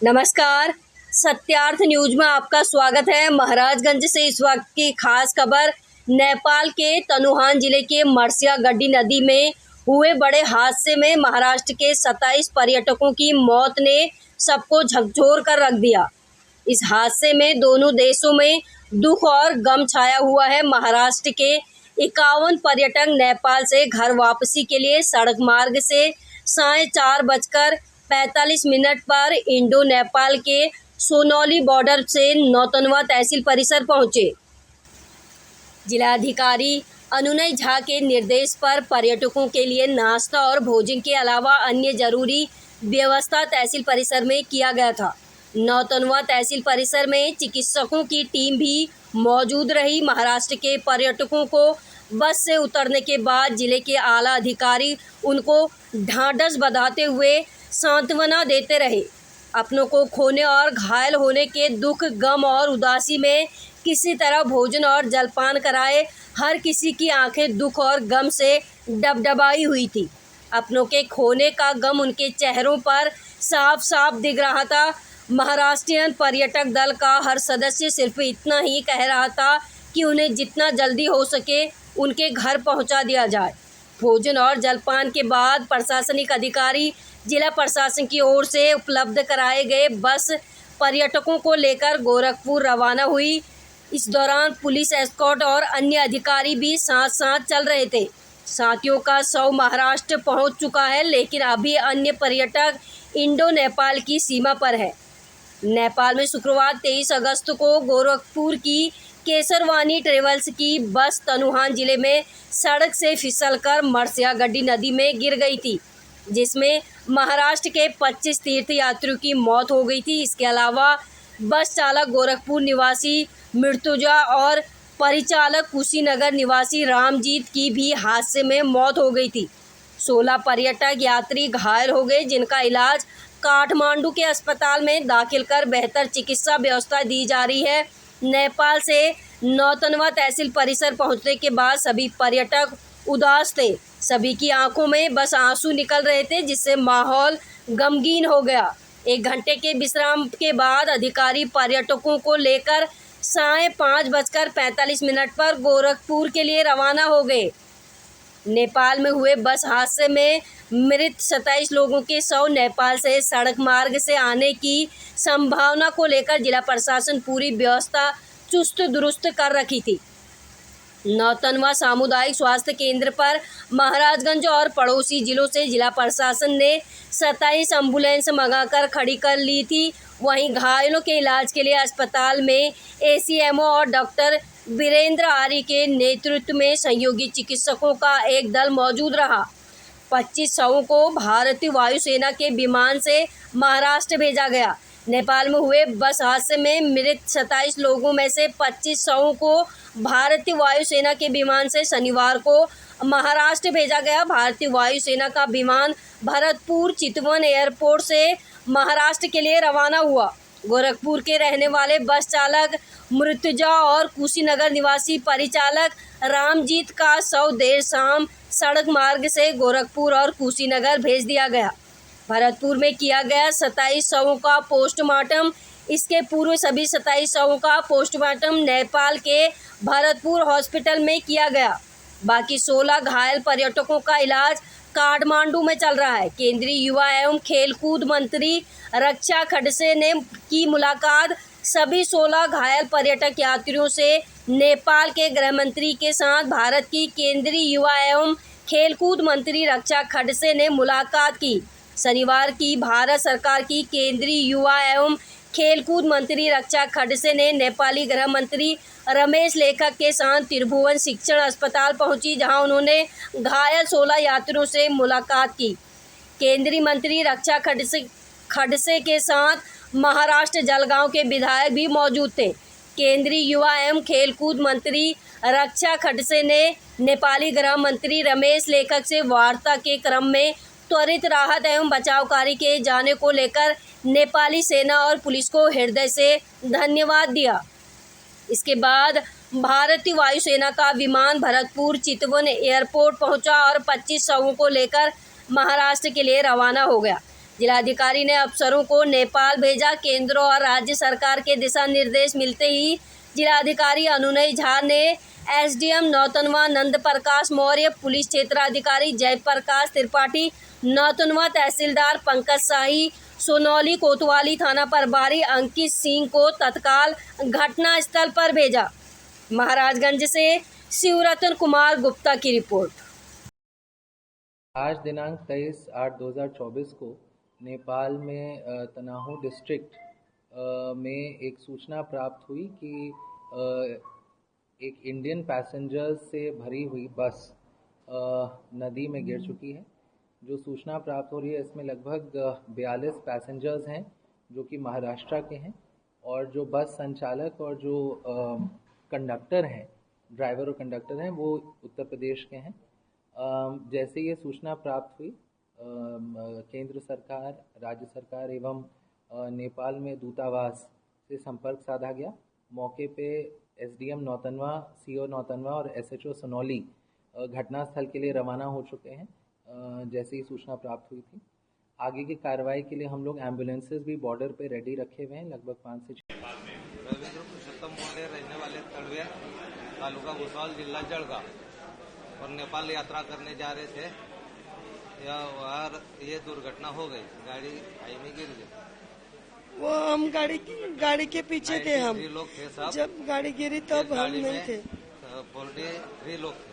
नमस्कार। सत्यार्थ न्यूज में आपका स्वागत है। महाराजगंज से इस वक्त की खास खबर। नेपाल के तनुहान जिले के मर्सिया गड्डी नदी में हुए बड़े हादसे में महाराष्ट्र के 27 पर्यटकों की मौत ने सबको झकझोर कर रख दिया। इस हादसे में दोनों देशों में दुख और गम छाया हुआ है। महाराष्ट्र के 51 पर्यटक नेपाल से घर वापसी के लिए सड़क मार्ग से 4:45 पर इंडो नेपाल के सोनौली बॉर्डर से नौतनवा तहसील परिसर पहुंचे। जिलाधिकारी अनुनय झा के निर्देश पर पर्यटकों के लिए नाश्ता और भोजन के अलावा अन्य जरूरी व्यवस्था तहसील परिसर में किया गया था। नौतनवा तहसील परिसर में चिकित्सकों की टीम भी मौजूद रही। महाराष्ट्र के पर्यटकों को बस से उतरने के बाद जिले के आला अधिकारी उनको ढांढस बंधाते हुए सांत्वना देते रहे। अपनों को खोने और घायल होने के दुख, गम और उदासी में किसी तरह भोजन और जलपान कराए हर किसी की आंखें दुख और गम से डबडबाई हुई थी। अपनों के खोने का गम उनके चेहरों पर साफ साफ दिख रहा था। महाराष्ट्रियन पर्यटक दल का हर सदस्य सिर्फ इतना ही कह रहा था कि उन्हें जितना जल्दी हो सके उनके घर पहुंचा दिया जाए। भोजन और जलपान के बाद प्रशासनिक अधिकारी जिला प्रशासन की ओर से उपलब्ध कराए गए बस पर्यटकों को लेकर गोरखपुर रवाना हुई। इस दौरान पुलिस एस्कॉर्ट और अन्य अधिकारी भी साथ साथ चल रहे थे। साथियों का शव महाराष्ट्र पहुंच चुका है, लेकिन अभी अन्य पर्यटक इंडो नेपाल की सीमा पर है। नेपाल में शुक्रवार 23 अगस्त को गोरखपुर की केसरवानी ट्रेवल्स की बस तनुहान जिले में सड़क से फिसलकर मर्सिया गड्डी नदी में गिर गई थी, जिसमें महाराष्ट्र के 25 तीर्थयात्रियों की मौत हो गई थी। इसके अलावा बस चालक गोरखपुर निवासी मृत्युजा और परिचालक कुशीनगर निवासी रामजीत की भी हादसे में मौत हो गई थी। 16 पर्यटक यात्री घायल हो गए, जिनका इलाज काठमांडू के अस्पताल में दाखिल कर बेहतर चिकित्सा व्यवस्था दी जा रही है। नेपाल से नौतनवा तहसील परिसर पहुंचने के बाद सभी पर्यटक उदास थे। सभी की आंखों में बस आंसू निकल रहे थे, जिससे माहौल गमगीन हो गया। 1 घंटे के विश्राम के बाद अधिकारी पर्यटकों को लेकर 5:45 पर गोरखपुर के लिए रवाना हो गए। नेपाल में हुए बस हादसे में मृत 27 लोगों के शव नेपाल से सड़क मार्ग से आने की संभावना को लेकर जिला प्रशासन पूरी व्यवस्था चुस्त दुरुस्त कर रखी थी। नौतनवा सामुदायिक स्वास्थ्य केंद्र पर महाराजगंज और पड़ोसी जिलों से जिला प्रशासन ने 27 एम्बुलेंस मंगाकर खड़ी कर ली थी। वहीं घायलों के इलाज के लिए अस्पताल में एसीएमओ और डॉक्टर वीरेंद्र आर्य के नेतृत्व में सहयोगी चिकित्सकों का एक दल मौजूद रहा। 25 शवों को भारतीय वायुसेना के विमान से महाराष्ट्र भेजा गया। नेपाल में हुए बस हादसे में मृत 27 लोगों में से 25 शवों को भारतीय वायुसेना के विमान से शनिवार को महाराष्ट्र भेजा गया। भारतीय वायुसेना का विमान भरतपुर चितवन एयरपोर्ट से महाराष्ट्र के लिए रवाना हुआ। गोरखपुर के रहने वाले बस चालक मृत्युजा और कुशीनगर निवासी परिचालक रामजीत का शव देर शाम सड़क मार्ग से गोरखपुर और कुशीनगर भेज दिया गया। भरतपुर में किया गया 27 शवों का पोस्टमार्टम। इसके पूर्व सभी 27 शवों का पोस्टमार्टम नेपाल के भरतपुर हॉस्पिटल में किया गया। बाकी 16 घायल पर्यटकों का इलाज काठमांडू में चल रहा है। केंद्रीय युवा एवं खेलकूद मंत्री रक्षा खडसे ने की मुलाकात। सभी 16 घायल पर्यटक यात्रियों से नेपाल के गृह मंत्री के साथ भारत की केंद्रीय युवा एवं खेलकूद मंत्री रक्षा खडसे ने मुलाकात की। शनिवार की भारत सरकार की केंद्रीय युवा एवं खेलकूद मंत्री रक्षा खडसे ने नेपाली गृह मंत्री रमेश लेखक के साथ त्रिभुवन शिक्षण अस्पताल पहुंची, जहां उन्होंने घायल 16 यात्रियों से मुलाकात की। केंद्रीय मंत्री रक्षा खडसे के साथ महाराष्ट्र जलगांव के विधायक भी मौजूद थे। केंद्रीय युवा एवं खेलकूद मंत्री रक्षा खडसे ने नेपाली गृह मंत्री रमेश लेखक से वार्ता के क्रम में त्वरित राहत एवं बचाव कार्य किए जाने को लेकर नेपाली सेना और पुलिस को हृदय से धन्यवाद दिया। इसके बाद भारतीय वायुसेना का विमान भरतपुर चितवन एयरपोर्ट पहुंचा और 25 शवों को लेकर महाराष्ट्र के लिए रवाना हो गया। जिलाधिकारी ने अफसरों को नेपाल भेजा। केंद्र और राज्य सरकार के दिशा निर्देश मिलते ही जिलाधिकारी अनुनय झा ने एसडीएम नौतनवा नंद प्रकाश मौर्य, पुलिस क्षेत्राधिकारी जयप्रकाश त्रिपाठी नौतनवा, तहसीलदार पंकज शाही, सोनौली कोतवाली थाना प्रभारी अंकित सिंह को तत्काल घटना स्थल पर भेजा। महाराजगंज से शिवरतन कुमार गुप्ता की रिपोर्ट। आज दिनांक 23/8/2024 को नेपाल में तनहु डिस्ट्रिक्ट में एक सूचना प्राप्त हुई कि एक इंडियन पैसेंजर से भरी हुई बस नदी में गिर चुकी है। जो सूचना प्राप्त हो रही है इसमें लगभग 42 पैसेंजर्स हैं जो कि महाराष्ट्र के हैं, और जो बस संचालक और जो कंडक्टर हैं, ड्राइवर और कंडक्टर हैं, वो उत्तर प्रदेश के हैं। जैसे ये सूचना प्राप्त हुई, केंद्र सरकार, राज्य सरकार एवं नेपाल में दूतावास से संपर्क साधा गया। मौके पे एसडीएम नौतनवा, सीओ नौतनवा और एसएचओ सोनौली घटनास्थल के लिए रवाना हो चुके हैं जैसे ही सूचना प्राप्त हुई थी। आगे की कार्रवाई के लिए हम लोग एम्बुलेंसेज भी बॉर्डर पे रेडी रखे हुए हैं, लगभग 5 से 6। रविंद्र पुरुषोत्तम मोटे रहने वाले तड़वे, तालुका भुसावल, जिला जळगाव और नेपाल यात्रा करने जा रहे थे। ये दुर्घटना हो गई, गाड़ी खाई में गिर गई। वो हम गाड़ी के पीछे थे। हम लोग थे सब। जब गाड़ी गिरी तब हम नहीं थे। 43 लोग थे।